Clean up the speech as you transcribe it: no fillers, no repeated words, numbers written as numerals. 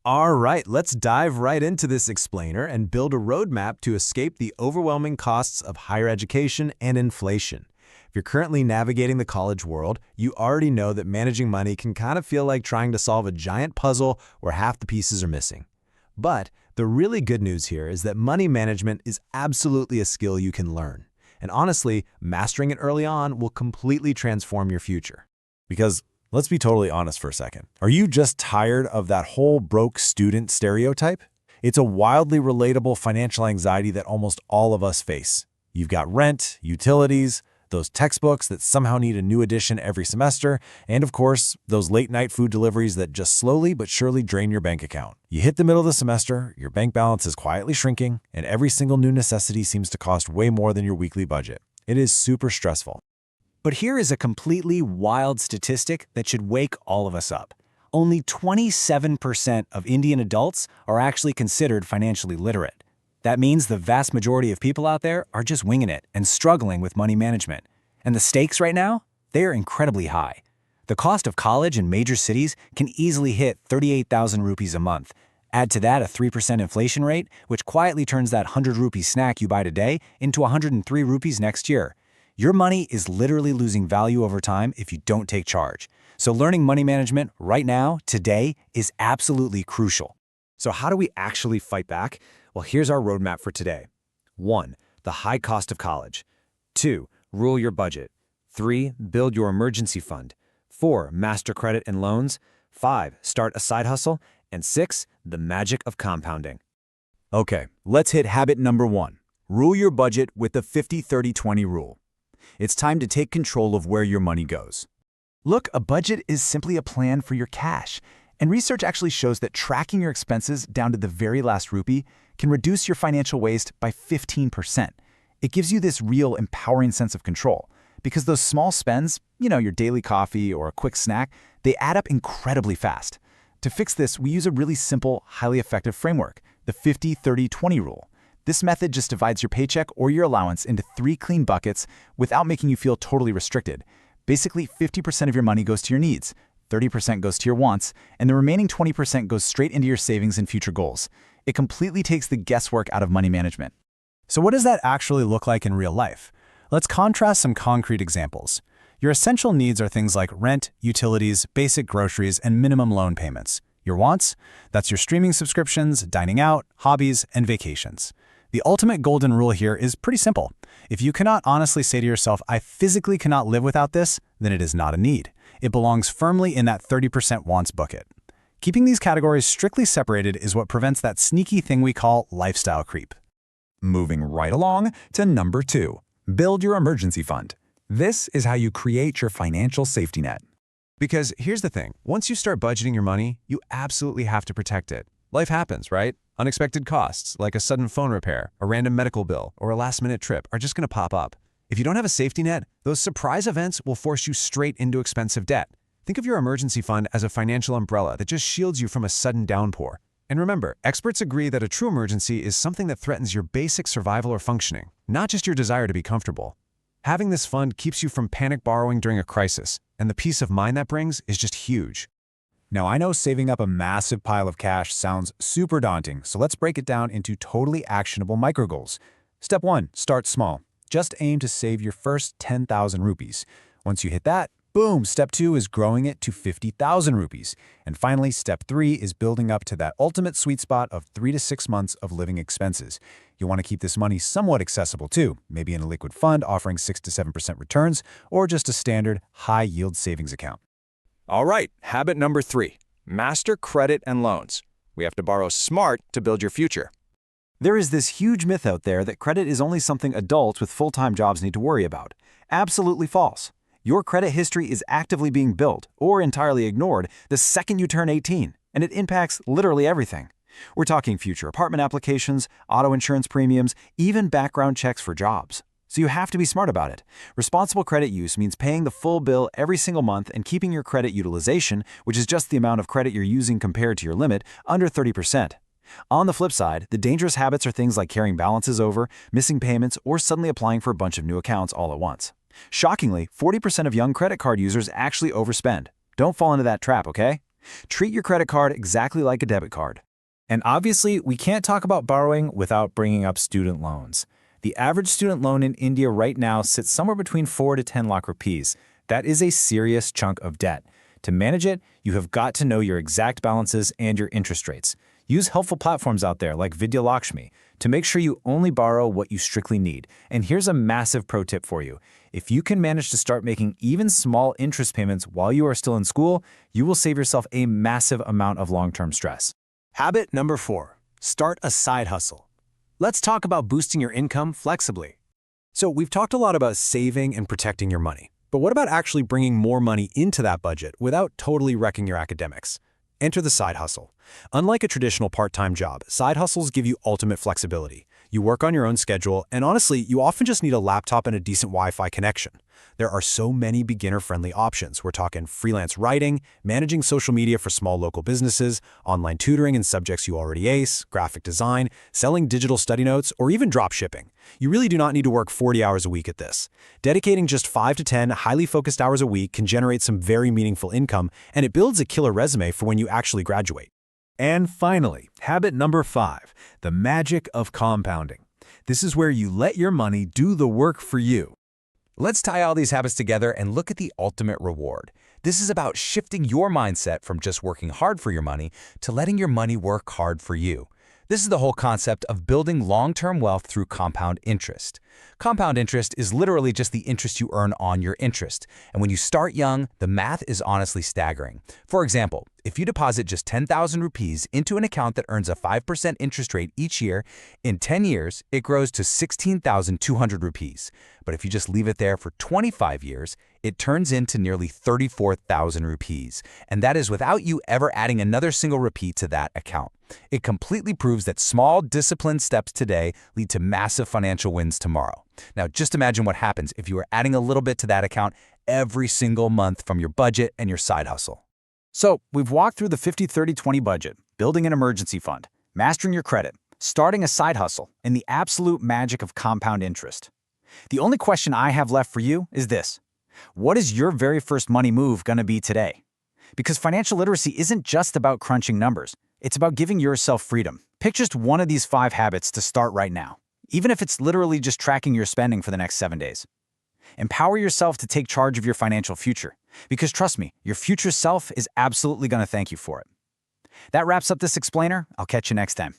All right, let's dive right into this explainer and build a roadmap to escape the overwhelming costs of higher education and inflation. If you're currently navigating the college world, you already know that managing money can kind of feel like trying to solve a giant puzzle where half the pieces are missing. But the really good news here is that money management is absolutely a skill you can learn. And honestly, mastering it early on will completely transform your future. Because let's be totally honest for a second. Are you just tired of that whole broke student stereotype? It's a wildly relatable financial anxiety that almost all of us face. You've got rent, utilities, those textbooks that somehow need a new edition every semester, and of course, those late-night food deliveries that just slowly but surely drain your bank account. You hit the middle of the semester, your bank balance is quietly shrinking, and every single new necessity seems to cost way more than your weekly budget. It is super stressful. But here is a completely wild statistic that should wake all of us up. Only 27% of Indian adults are actually considered financially literate. That means the vast majority of people out there are just winging it and struggling with money management. And the stakes right now? They are incredibly high. The cost of college in major cities can easily hit 38,000 rupees a month. Add to that a 3% inflation rate, which quietly turns that 100 rupee snack you buy today into 103 rupees next year. Your money is literally losing value over time if you don't take charge. So learning money management right now, today, is absolutely crucial. So how do we actually fight back? Well, here's our roadmap for today. 1. The high cost of college. 2. Rule your budget. 3. Build your emergency fund. 4. Master credit and loans. 5. Start a side hustle. And 6. The magic of compounding. Okay, let's hit habit number 1. Rule your budget with the 50-30-20 rule. It's time to take control of where your money goes. Look, a budget is simply a plan for your cash. And research actually shows that tracking your expenses down to the very last rupee can reduce your financial waste by 15%. It gives you this real empowering sense of control because those small spends, your daily coffee or a quick snack, they add up incredibly fast. To fix this, we use a really simple, highly effective framework, the 50-30-20 rule. This method just divides your paycheck or your allowance into 3 clean buckets without making you feel totally restricted. Basically, 50% of your money goes to your needs, 30% goes to your wants, and the remaining 20% goes straight into your savings and future goals. It completely takes the guesswork out of money management. So what does that actually look like in real life? Let's contrast some concrete examples. Your essential needs are things like rent, utilities, basic groceries, and minimum loan payments. Your wants? That's your streaming subscriptions, dining out, hobbies, and vacations. The ultimate golden rule here is pretty simple. If you cannot honestly say to yourself, I physically cannot live without this, then it is not a need. It belongs firmly in that 30% wants bucket. Keeping these categories strictly separated is what prevents that sneaky thing we call lifestyle creep. Moving right along to number 2, build your emergency fund. This is how you create your financial safety net. Because here's the thing, once you start budgeting your money, you absolutely have to protect it. Life happens, right? Unexpected costs, like a sudden phone repair, a random medical bill, or a last-minute trip are just going to pop up. If you don't have a safety net, those surprise events will force you straight into expensive debt. Think of your emergency fund as a financial umbrella that just shields you from a sudden downpour. And remember, experts agree that a true emergency is something that threatens your basic survival or functioning, not just your desire to be comfortable. Having this fund keeps you from panic borrowing during a crisis, and the peace of mind that brings is just huge. Now, I know saving up a massive pile of cash sounds super daunting, so let's break it down into totally actionable micro goals. Step 1, start small. Just aim to save your first 10,000 rupees. Once you hit that, boom, step 2 is growing it to 50,000 rupees. And finally, step 3 is building up to that ultimate sweet spot of 3 to 6 months of living expenses. You want to keep this money somewhat accessible too, maybe in a liquid fund offering 6 to 7% returns, or just a standard high-yield savings account. All right, habit number 3, master credit and loans. We have to borrow smart to build your future. There is this huge myth out there that credit is only something adults with full-time jobs need to worry about. Absolutely false. Your credit history is actively being built or entirely ignored the second you turn 18, and it impacts literally everything. We're talking future apartment applications, auto insurance premiums, even background checks for jobs. So you have to be smart about it. Responsible credit use means paying the full bill every single month and keeping your credit utilization, which is just the amount of credit you're using compared to your limit, under 30%. On the flip side, the dangerous habits are things like carrying balances over, missing payments, or suddenly applying for a bunch of new accounts all at once. Shockingly, 40% of young credit card users actually overspend. Don't fall into that trap, okay? Treat your credit card exactly like a debit card. And obviously, we can't talk about borrowing without bringing up student loans. The average student loan in India right now sits somewhere between 4 to 10 lakh rupees. That is a serious chunk of debt. To manage it, you have got to know your exact balances and your interest rates. Use helpful platforms out there like Vidya Lakshmi to make sure you only borrow what you strictly need. And here's a massive pro tip for you. If you can manage to start making even small interest payments while you are still in school, you will save yourself a massive amount of long-term stress. Habit number 4, start a side hustle. Let's talk about boosting your income flexibly. So we've talked a lot about saving and protecting your money. But what about actually bringing more money into that budget without totally wrecking your academics? Enter the side hustle. Unlike a traditional part-time job, side hustles give you ultimate flexibility. You work on your own schedule, and honestly, you often just need a laptop and a decent Wi-Fi connection. There are so many beginner-friendly options. We're talking freelance writing, managing social media for small local businesses, online tutoring in subjects you already ace, graphic design, selling digital study notes, or even drop shipping. You really do not need to work 40 hours a week at this. Dedicating just 5 to 10 highly focused hours a week can generate some very meaningful income, and it builds a killer resume for when you actually graduate. And finally, habit number 5, the magic of compounding. This is where you let your money do the work for you. Let's tie all these habits together and look at the ultimate reward. This is about shifting your mindset from just working hard for your money to letting your money work hard for you. This is the whole concept of building long-term wealth through compound interest. Compound interest is literally just the interest you earn on your interest. And when you start young, the math is honestly staggering. For example, if you deposit just 10,000 rupees into an account that earns a 5% interest rate each year, in 10 years, it grows to 16,200 rupees. But if you just leave it there for 25 years, it turns into nearly 34,000 rupees. And that is without you ever adding another single rupee to that account. It completely proves that small, disciplined steps today lead to massive financial wins tomorrow. Now, just imagine what happens if you are adding a little bit to that account every single month from your budget and your side hustle. So, we've walked through the 50-30-20 budget, building an emergency fund, mastering your credit, starting a side hustle, and the absolute magic of compound interest. The only question I have left for you is this: what is your very first money move going to be today? Because financial literacy isn't just about crunching numbers. It's about giving yourself freedom. Pick just one of these 5 habits to start right now, even if it's literally just tracking your spending for the next 7 days. Empower yourself to take charge of your financial future, because trust me, your future self is absolutely going to thank you for it. That wraps up this explainer. I'll catch you next time.